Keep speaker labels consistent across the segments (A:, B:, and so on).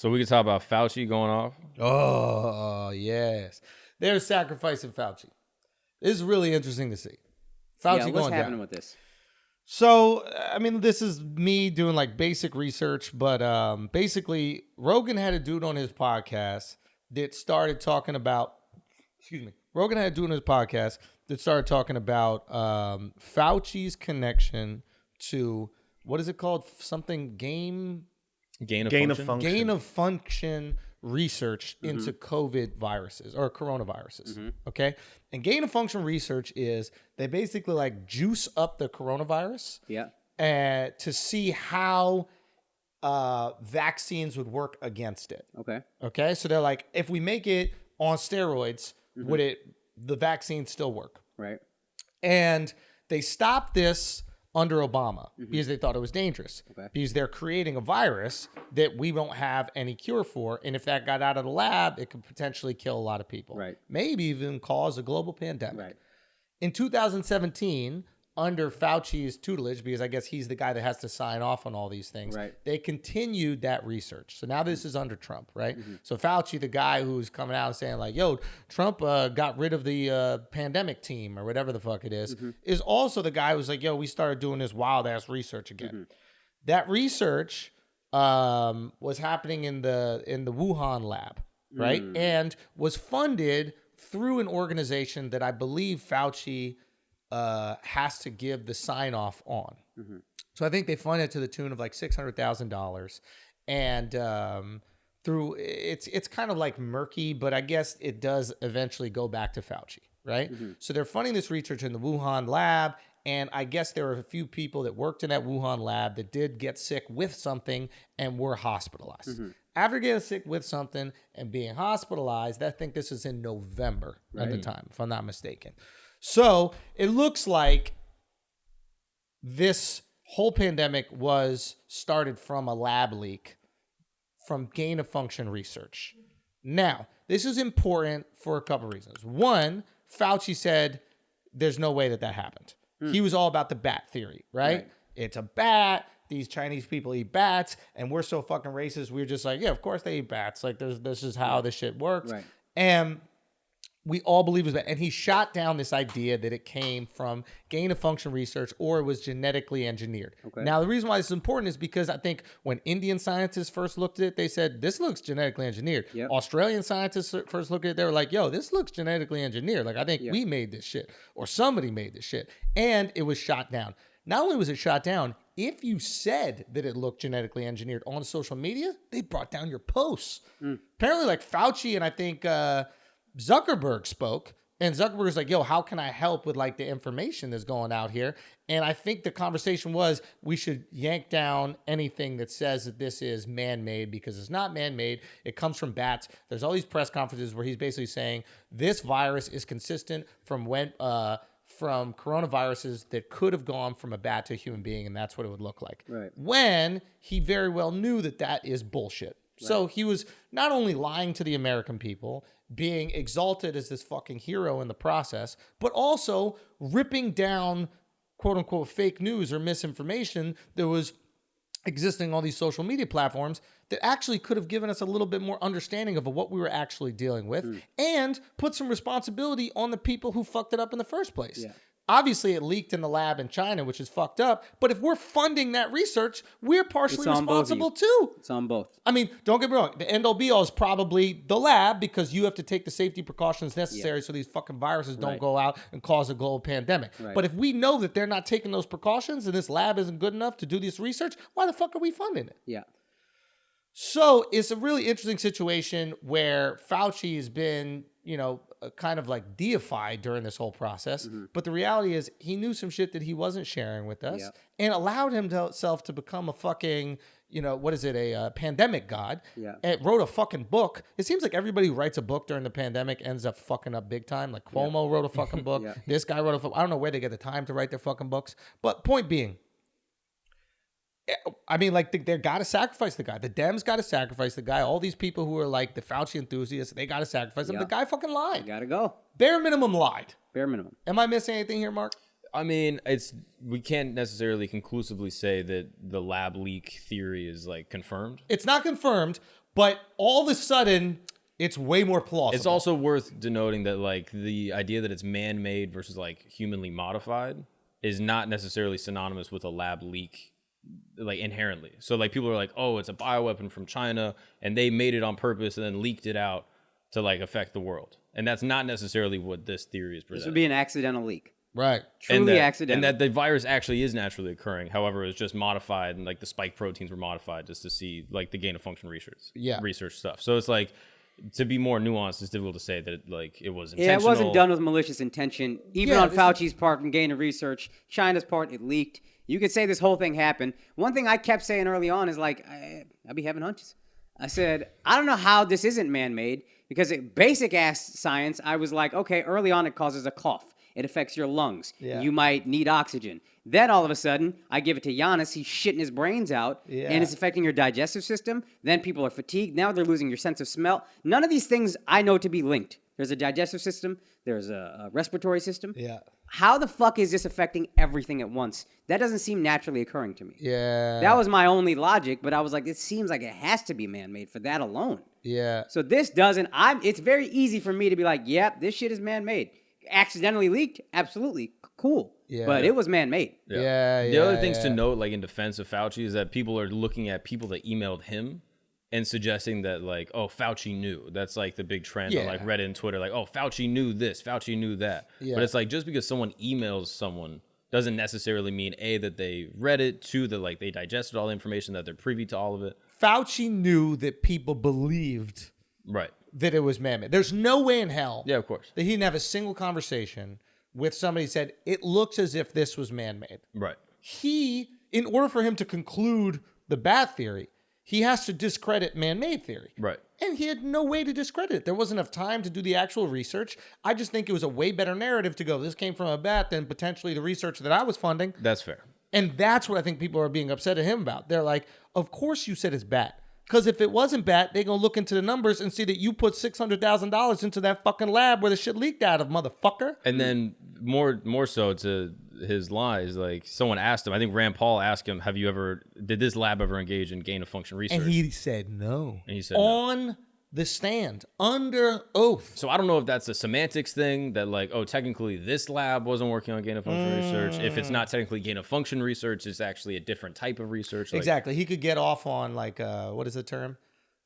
A: So we can talk about Fauci going off.
B: Oh, yes. They're sacrificing Fauci. This is really interesting to see. Fauci
C: what's
B: going
C: happening
B: down.
C: with this?
B: So, I mean, this is me doing like basic research, but basically, Rogan had a dude on his podcast that started talking about, Rogan had a dude on his podcast that started talking about Fauci's connection to, what is it called? Something gain of function research into COVID viruses or coronaviruses. Okay. And gain of function research is they basically like juice up the coronavirus to see how vaccines would work against it. Okay. So they're like, if we make it on steroids, would the vaccine still work?
C: Right.
B: And they stopped this under Obama because they thought it was dangerous. Because they're creating a virus that we don't have any cure for. And if that got out of the lab, it could potentially kill a lot of people.
C: Right.
B: Maybe even cause a global pandemic.
C: Right.
B: In 2017, under Fauci's tutelage, because I guess he's the guy that has to sign off on all these things, they continued that research. So now this is under Trump, right? So Fauci, the guy who's coming out and saying like, yo, Trump got rid of the pandemic team or whatever the fuck it is also the guy who's like, yo, we started doing this wild ass research again. That research was happening in the Wuhan lab, right? And was funded through an organization that I believe Fauci has to give the sign off on. So I think they funded it to the tune of like $600,000, and through it's kind of like murky, but I guess it does eventually go back to Fauci, right? So they're funding this research in the Wuhan lab, and I guess there were a few people that worked in that Wuhan lab that did get sick with something and were hospitalized. After getting sick with something and being hospitalized, I think this is in November at the time, if I'm not mistaken. So it looks like this whole pandemic was started from a lab leak from gain of function research. Now, this is important for a couple reasons. One, Fauci said there's no way that happened. He was all about the bat theory, right? It's a bat. These Chinese people eat bats, and we're so fucking racist. We're just like, yeah, of course they eat bats. Like, this is how this shit works.
C: Right.
B: And we all believe it was bad. And he shot down this idea that it came from gain of function research or it was genetically engineered. Now, the reason why this is important is because I think when Indian scientists first looked at it, they said, this looks genetically engineered. Australian scientists first looked at it, they were like, yo, this looks genetically engineered. Like, I think we made this shit or somebody made this shit. And it was shot down. Not only was it shot down, if you said that it looked genetically engineered on social media, they brought down your posts. Apparently, like Fauci and I think Zuckerberg spoke, and Zuckerberg's like, yo, how can I help with like the information that's going out here? And I think the conversation was we should yank down anything that says that this is man-made, because it's not man-made. It comes from bats. There's all these press conferences where he's basically saying this virus is consistent from from coronaviruses that could have gone from a bat to a human being, and that's what it would look like. When he very well knew that is bullshit. So he was not only lying to the American people, being exalted as this fucking hero in the process, but also ripping down quote unquote fake news or misinformation that was existing on all these social media platforms that actually could have given us a little bit more understanding of what we were actually dealing with and put some responsibility on the people who fucked it up in the first place. Obviously, it leaked in the lab in China, which is fucked up. But if we're funding that research, we're partially responsible too.
C: It's on both.
B: I mean, don't get me wrong. The end all be all is probably the lab, because you have to take the safety precautions necessary so these fucking viruses don't go out and cause a global pandemic. But if we know that they're not taking those precautions and this lab isn't good enough to do this research, why the fuck are we funding it? So it's a really interesting situation where Fauci has been, kind of like deified during this whole process. But the reality is he knew some shit that he wasn't sharing with us and allowed himself to become a fucking, a pandemic god. And wrote a fucking book. It seems like everybody who writes a book during the pandemic ends up fucking up big time. Like Cuomo wrote a fucking book. This guy wrote I don't know where they get the time to write their fucking books. But point being, I mean, like, they got to sacrifice the guy. The Dems got to sacrifice the guy. All these people who are like the Fauci enthusiasts, they got to sacrifice him. The guy fucking lied.
C: Got to go.
B: Bare minimum lied.
C: Bare minimum.
B: Am I missing anything here, Mark?
A: I mean, we can't necessarily conclusively say that the lab leak theory is like confirmed.
B: It's not confirmed, But all of a sudden, it's way more plausible.
A: It's also worth denoting that like the idea that it's man-made versus like humanly modified is not necessarily synonymous with a lab leak, like inherently. So like people are like, oh, it's a bioweapon from China and they made it on purpose and then leaked it out to like affect the world. And that's not necessarily what this theory is presenting.
C: This would be an accidental leak.
B: right.
C: Truly accidental.
A: And that the virus actually is naturally occurring. However, it's just modified and like the spike proteins were modified just to see like the gain of function research stuff. So it's like, to be more nuanced, it's difficult to say that it was intentional.
C: Yeah, it wasn't done with malicious intention. Even on Fauci's part from gain of research, China's part, it leaked. You could say this whole thing happened. One thing I kept saying early on is like, I be having hunches. I said, I don't know how this isn't man-made, because basic ass science, I was like, okay, early on it causes a cough. It affects your lungs. Yeah. You might need oxygen. Then all of a sudden, I give it to Giannis. He's shitting his brains out, and it's affecting your digestive system. Then people are fatigued. Now they're losing your sense of smell. None of these things I know to be linked. There's a digestive system. There's a respiratory system.
B: Yeah.
C: How the fuck is this affecting everything at once? That doesn't seem naturally occurring to me.
B: Yeah.
C: That was my only logic, but I was like, it seems like it has to be man-made for that alone.
B: Yeah.
C: So this doesn't. It's very easy for me to be like, yep, this shit is man-made. Accidentally leaked? Absolutely. Cool.
B: Yeah.
C: But it was man-made.
B: Yeah.
A: The other things to note, like in defense of Fauci, is that people are looking at people that emailed him and suggesting that, like, oh, Fauci knew. That's like the big trend on like Reddit and Twitter, like, oh, Fauci knew this, Fauci knew that. Yeah. But it's like, just because someone emails someone doesn't necessarily mean A, that they read it, 2, that like they digested all the information, that they're privy to all of it.
B: Fauci knew that people believed that it was man-made. There's no way in hell
A: of course,
B: that he didn't have a single conversation with somebody who said, it looks as if this was man-made.
A: Right.
B: In order for him to conclude the bat theory, he has to discredit man-made theory.
A: Right.
B: And he had no way to discredit it. There wasn't enough time to do the actual research. I just think it was a way better narrative to go, this came from a bat, than potentially the research that I was funding.
A: That's fair.
B: And that's what I think people are being upset at him about. They're like, of course you said it's bat. Because if it wasn't bat, they're going to look into the numbers and see that you put $600,000 into that fucking lab where the shit leaked out of, motherfucker.
A: And then more so to his lies, like someone asked him, I think Rand Paul asked him, did this lab ever engage in gain of function research?
B: And he said no.
A: And he said
B: on the stand, under oath.
A: So I don't know if that's a semantics thing that like, oh, technically this lab wasn't working on gain of function research. If it's not technically gain of function research, it's actually a different type of research.
B: Exactly. He could get off on like, what is the term?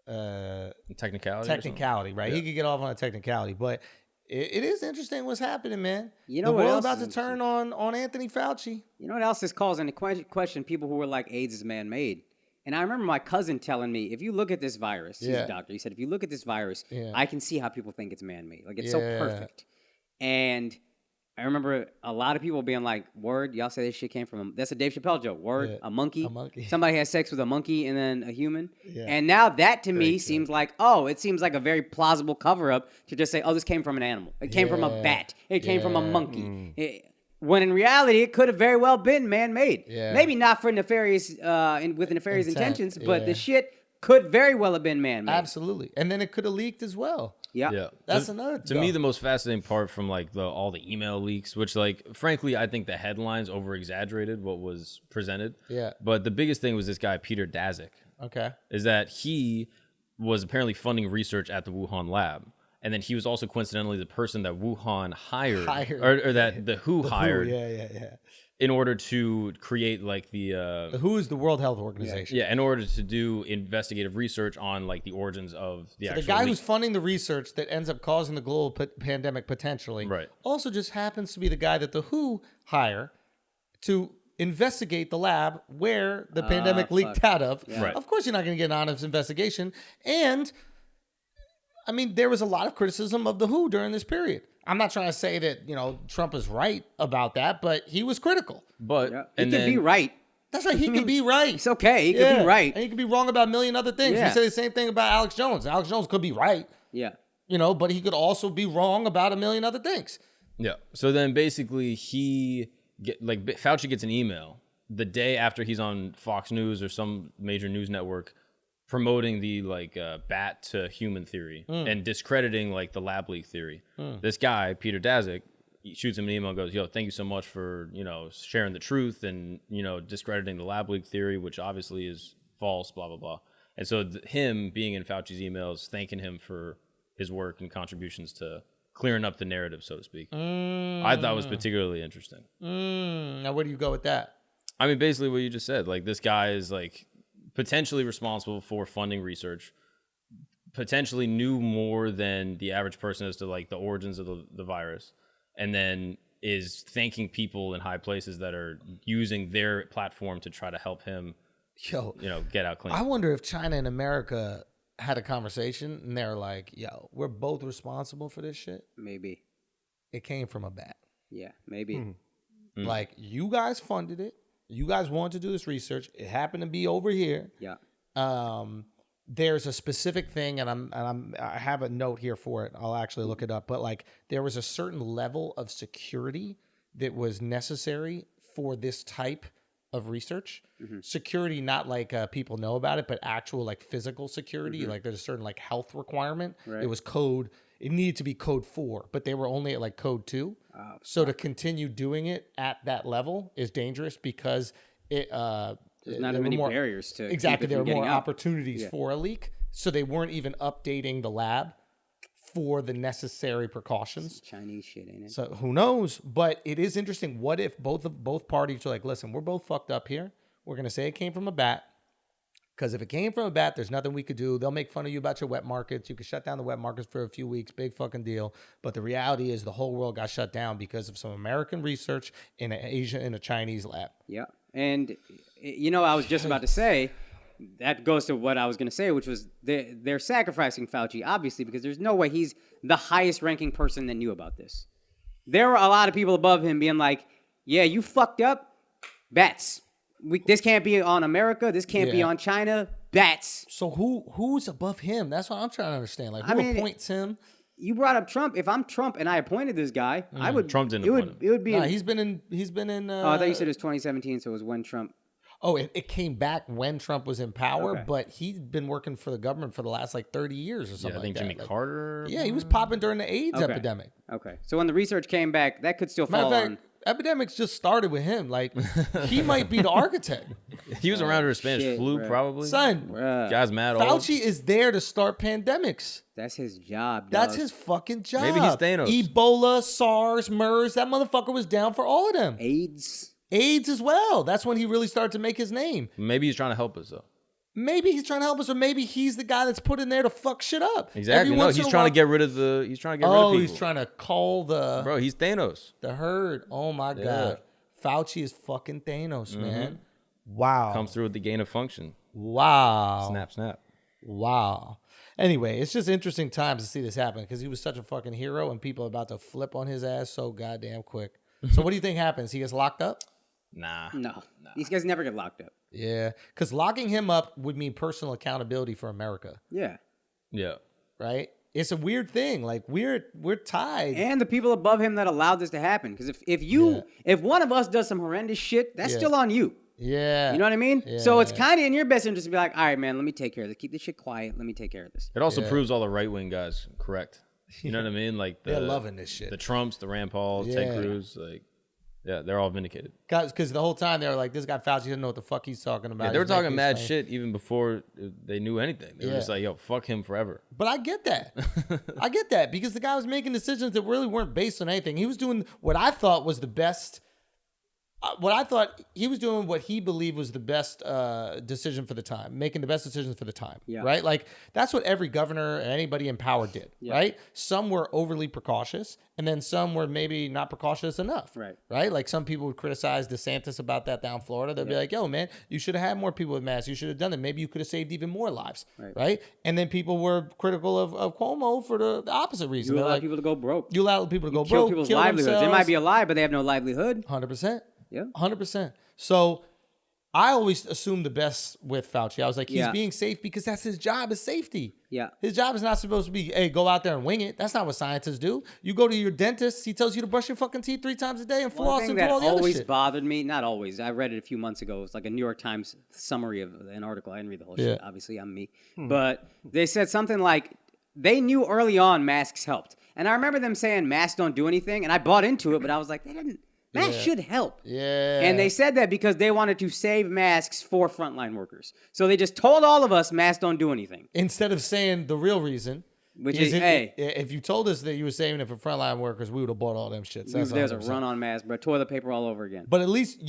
A: Technicality.
B: Technicality, right? Yeah. He could get off on a technicality, but it is interesting what's happening, man.
C: You know,
B: the world's about to turn on Anthony Fauci.
C: You know what else is causing the question? People who were like, AIDS is man-made. And I remember my cousin telling me, if you look at this virus, he's a doctor, he said, if you look at this virus, I can see how people think it's man-made. Like, it's so perfect. And I remember a lot of people being like, word, y'all say this shit came from, that's a Dave Chappelle joke, word, a monkey. Somebody has sex with a monkey and then a human. Yeah. And now that to me seems like, it seems like a very plausible cover-up to just say, oh, this came from an animal. It came from a bat. It came from a monkey. When in reality, it could have very well been man-made. Yeah. Maybe not for nefarious, with nefarious intentions, but the shit could very well have been man-made.
B: Absolutely. And then it could have leaked as well.
A: Yeah.
B: That's another
A: to me, the most fascinating part from like all the email leaks, which like, frankly, I think the headlines over-exaggerated what was presented. Yeah. But the biggest thing was this guy, Peter Daszak.
B: Okay.
A: Is that he was apparently funding research at the Wuhan lab. And then he was also coincidentally the person that Wuhan hired. Or that the WHO hired. In order to create like the
B: WHO is the World Health Organization.
A: Yeah, in order to do investigative research on like the origins of the actual
B: the guy
A: leak.
B: who's funding the research that ends up causing the global pandemic potentially. Right. Also just happens to be the guy that the WHO hire to investigate the lab where the pandemic leaked out of. Yeah. Right. Of course you're not going to get an honest investigation. And I mean, there was a lot of criticism of the WHO during this period. I'm not trying to say that, Trump is right about that, but he was critical.
A: But
C: he could be right.
B: That's right. He could be right.
C: It's okay. He could be right.
B: And he could be wrong about a million other things. He said the same thing about Alex Jones. Alex Jones could be right.
C: Yeah.
B: But he could also be wrong about a million other things.
A: Yeah. So then basically Fauci gets an email the day after he's on Fox News or some major news network promoting the bat to human theory and discrediting like the lab leak theory. This guy, Peter Daszak, shoots him an email and goes, yo, thank you so much for, sharing the truth and, discrediting the lab leak theory, which obviously is false, blah, blah, blah. And so him being in Fauci's emails, thanking him for his work and contributions to clearing up the narrative, so to speak, I thought was particularly interesting.
B: Now, where do you go with that?
A: I mean, basically what you just said. Like, this guy is like potentially responsible for funding research, potentially knew more than the average person as to like the origins of the virus, and then is thanking people in high places that are using their platform to try to help him, get out clean.
B: I wonder if China and America had a conversation and they're like, yo, we're both responsible for this shit.
C: Maybe.
B: It came from a bat.
C: Yeah, maybe.
B: Like, you guys funded it. You guys wanted to do this research. It happened to be over here.
C: Yeah.
B: There's a specific thing, and I have a note here for it. I'll actually look it up. But like, there was a certain level of security that was necessary for this type of research. Security, not like people know about it, but actual like physical security. Like, there's a certain like health requirement. Right. It was code. It needed to be code 4, but they were only at like code 2. So to continue doing it at that level is dangerous because it.
C: There's not many barriers to
B: exactly. There were more
C: out.
B: Opportunities for a leak, so they weren't even updating the lab for the necessary precautions.
C: Some Chinese shit, ain't it?
B: So who knows? But it is interesting. What if both parties are like, listen, we're both fucked up here. We're gonna say it came from a bat, because if it came from a bat, there's nothing we could do. They'll make fun of you about your wet markets. You could shut down the wet markets for a few weeks. Big fucking deal. But the reality is the whole world got shut down because of some American research in a Chinese lab.
C: Yeah. And, I was just about to say, that goes to what I was going to say, which was they're sacrificing Fauci, obviously, because there's no way he's the highest ranking person that knew about this. There were a lot of people above him being like, yeah, you fucked up. Bats. This can't be on America. This can't be on China. Bats.
B: So who's above him? That's what I'm trying to understand. Like, who appoints him?
C: You brought up Trump. If I'm Trump and I appointed this guy, I would.
A: Trump didn't appoint him.
B: It would be. He's been in.
C: Oh, I thought you said it was 2017, so it was when Trump.
B: Oh, it came back when Trump was in power, but he'd been working for the government for the last like 30 years or something.
A: I think
B: like
A: Jimmy Carter.
B: Yeah, he was popping during the AIDS epidemic.
C: Okay, so when the research came back, that could still fall on.
B: Epidemics just started with him. Like, he might be the architect.
A: He was around during Spanish flu, probably.
B: Son,
A: guy's mad old.
B: Fauci is there to start pandemics.
C: That's his job, dog.
B: That's his fucking job.
A: Maybe he's Thanos.
B: Ebola, SARS, MERS. That motherfucker was down for all of them.
C: AIDS
B: as well. That's when he really started to make his name.
A: Maybe he's trying to help us, though.
B: Maybe he's trying to help us, or maybe he's the guy that's put in there to fuck shit up.
A: Exactly. No, he's trying to get rid of the. He's trying to get rid of people.
B: He's trying to call the.
A: Bro, he's Thanos.
B: The herd. Oh my god. Fauci is fucking Thanos, man. Wow.
A: Comes through with the gain of function.
B: Wow.
A: Snap.
B: Wow. Anyway, it's just interesting times to see this happen because he was such a fucking hero and people are about to flip on his ass so goddamn quick. So what do you think happens? He gets locked up?
A: Nah.
C: No. These guys never get locked up.
B: Yeah. Because locking him up would mean personal accountability for America.
C: Yeah.
B: Right? It's a weird thing. Like, we're tied.
C: And the people above him that allowed this to happen. Because if one of us does some horrendous shit, that's still on you.
B: Yeah.
C: You know what I mean?
B: Yeah.
C: So it's kind of in your best interest to be like, all right, man, let me take care of this. Keep this shit quiet. Let me take care of this.
A: It also proves all the right-wing guys correct. You know what I mean? Like,
B: they're loving this shit.
A: The Trumps, the Rand Pauls, Ted Cruz, like, yeah, they're all vindicated.
B: Because the whole time they were like, this guy Fauci doesn't know what the fuck he's talking about.
A: Yeah, they were talking mad shit even before they knew anything. They were just like, yo, fuck him forever.
B: But I get that. I get that because the guy was making decisions that really weren't based on anything. He was doing what I thought was the best. He was doing what he believed was the best decision for the time, making the best decisions for the time, right? Like, that's what every governor and anybody in power did, right? Some were overly precautious, and then some were maybe not precautious enough, right? Like, some people would criticize DeSantis about that down in Florida. They'd be like, yo, man, you should have had more people with masks. You should have done it. Maybe you could have saved even more lives, right? And then people were critical of Cuomo for the opposite reason.
C: You allow people to go broke.
B: You allow people to go broke.
C: Kill people's livelihoods. Themselves. They might be alive, but they have no livelihood.
B: 100%.
C: Yeah,
B: 100%. So I always assumed the best with Fauci. I was like, he's being safe because that's his job, is safety.
C: Yeah.
B: His job is not supposed to be, hey, go out there and wing it. That's not what scientists do. You go to your dentist, he tells you to brush your fucking teeth 3 times a day and floss and do all the other shit.
C: One thing that always bothered me, not always, I read it a few months ago. It was like a New York Times summary of an article. I didn't read the whole shit. Obviously, I'm me. But they said something like, they knew early on masks helped. And I remember them saying masks don't do anything. And I bought into it, but I was like, Masks should help.
B: Yeah.
C: And they said that because they wanted to save masks for frontline workers. So they just told all of us masks don't do anything.
B: Instead of saying the real reason.
C: Which is, hey.
B: If you told us that you were saving it for frontline workers, we would have bought all them shits.
C: There's a run on masks, but toilet paper all over again.
B: But at least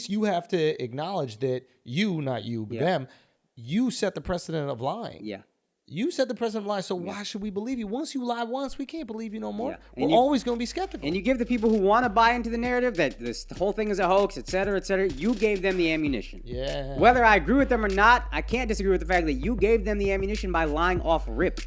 B: you have to acknowledge that you, not you, but them, you set the precedent of lying.
C: Yeah.
B: You set the precedent of lying, so why should we believe you? Once you lie once, we can't believe you no more. Yeah. We're always going to be skeptical.
C: And you give the people who want to buy into the narrative that this whole thing is a hoax, et cetera, you gave them the ammunition.
B: Yeah.
C: Whether I agree with them or not, I can't disagree with the fact that you gave them the ammunition by lying off rip.